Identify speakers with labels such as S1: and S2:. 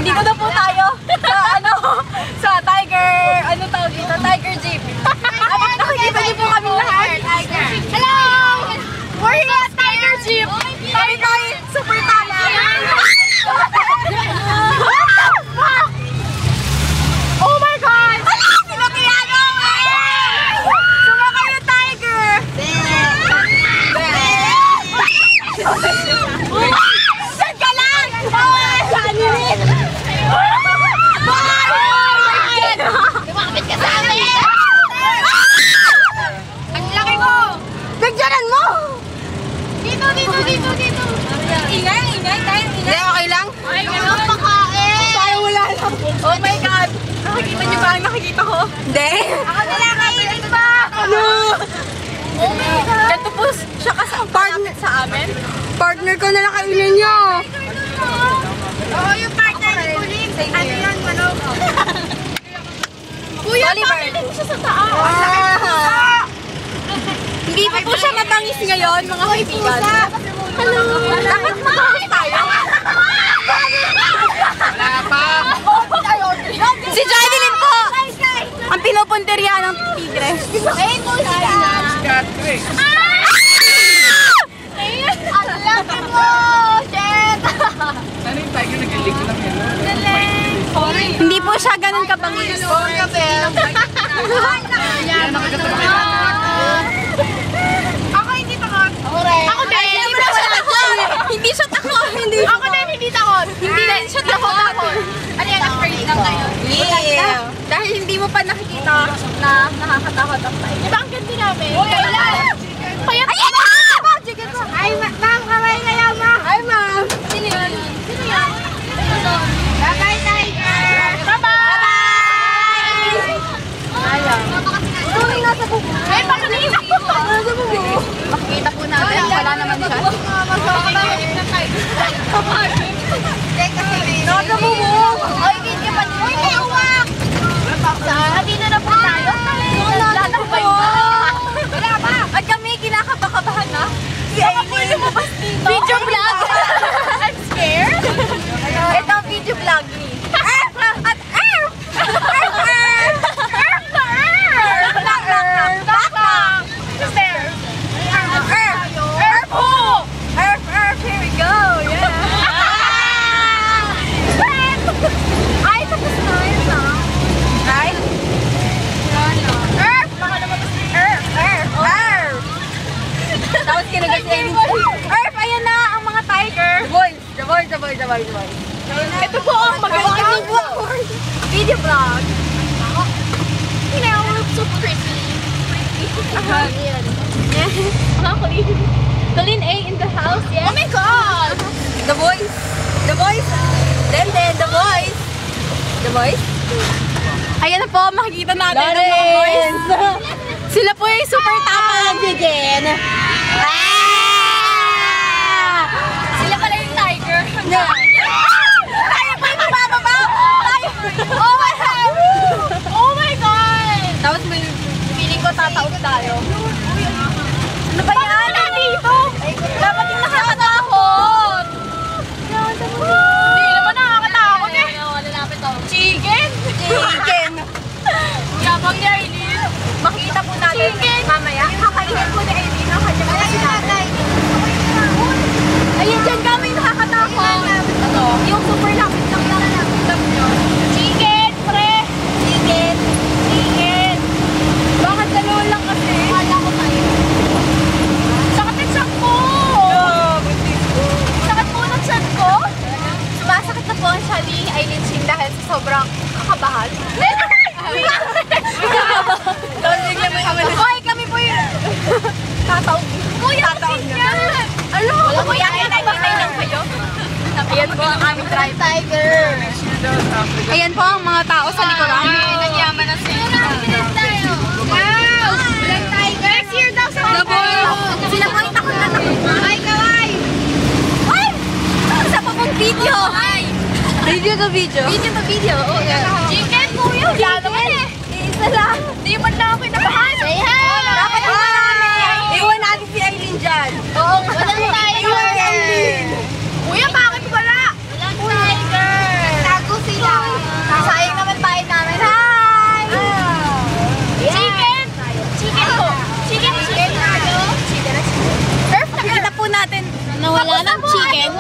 S1: Andito na po tayo sa sa Tiger, tawag dito? Tiger Jeep. Nakikita niyo po kami lahat. Hello! We're here at Tiger Jeep. Kami guys, super tama. Oh my God! Sino Tiago? Sumakay yung Tiger! Saan ka lang? Saan yun? Lumakapit ka sa amin! Ang laki mo! Bigyanan mo! Dito! Ingay! Hindi, okay lang? Ay, gano'n pakain! Tayo wala lang. Oh my God! Nakikita niyo ba ang nakikita ko? Hindi! Ako na lang kainin pa! Ano? Oh my God! Ganito po siya kasama sa amin. Partner ko na lang kainin niyo! Oo, yung partner ni Pauline. Ano yan, manok? Kuya, bakit hindi siya sa taas? Hindi pa po siya matangis ngayon, mga kaibigan. Hello! Dapat matangis tayo? Wala pa! Si Jailin po! Ang pinupunteriya ng tigre. Eh, po siya! Ang laki mo! Shit!
S2: Ano yung tiger nag-ilig ko lang yan?
S1: Hindi po siya ganun kabangis.
S2: Sorry ka, Bel.
S1: Ako hindi takot. Ako din. Hindi siya takot. Ako din hindi takot. Hindi din siya takot. Ano yan? Afraid lang tayo. Yeah. Dahil hindi mo pa nakikita na nakakatakot ang tayo. Diba ang ganda namin? Kaya ayan na! Ay, ma'am, kamay kayo, ma'am. Ay, ma'am. Sino yun? Bye-bye, Tiger. Bye-bye. Ayaw. Uy, nasa bubo. Ay, baka nasa bubo. Makikita po natin. Wala naman siya. Nasa bubo. Ay, hindi pa. Uy, may uwak. Dito na po tayo. Lalakbay ba? Wala ba? At kami kinakabakabahan na. Baka po lumabas dito. Video vlog. I'm scared. Ito ang video vlog ni. At here we go. Yeah. Ay, tapos na. Yun na. Ay. Baka lumabas ni Tapos kinagat si Erin. Ayan na ang mga tiger. The boys. Ito po ang magandang video vlog. You know, we look so pretty. Colleen A in the house, yes? Oh my God! The boys. Then, the boys. Ayan na po, makikita natin ang mga boys. Sila po yung super tama. Sila pala yung tiger. Tayo pa yung mababa. Oh my God! Tapos may feeling ko tataob tayo. Ano ba yan? Dito? Dapat yung nakakatakot. Hindi naman nakakatakot eh. Chicken. Yabang ni Aileen. Makita po natin mamaya. Kakainin po ni Aileen ang kanyang mga sinatay. Ayun dyan kami nakakatakot. Yung super lapit lang nakita nyo. Chicken, pre! Chicken! Bakit gano'n lang kasi? Wala ko tayo. Sakit ng tiyan ko! Sakit po ng tiyan ko? Sumasakit na po ang tiyan ni Aileen Ching dahil sa sobrang kakabahan. Hoy, kami po yung tataog. Tataog niya. Ano? Kuya, nakikitay lang kayo. Ayan po ang aming tiger. Ayan po ang mga tao sa likuran. Nanyaman na sila. Wow! Walang tiger. Next year daw sa the boys. Sila po yung takot na takot. Ay, kaway! Ay! Isa pa pong video. Video to video. Chicken po yun. Wala naman eh. Iisa lang. Di man lang ako inabahan. Say hi! Dapat yung marami. Iwan natin si Aileen dyan. Oo, walang tiger. Kuya, bakit wala? Walang tiger. Nagtago nawala ng chicken.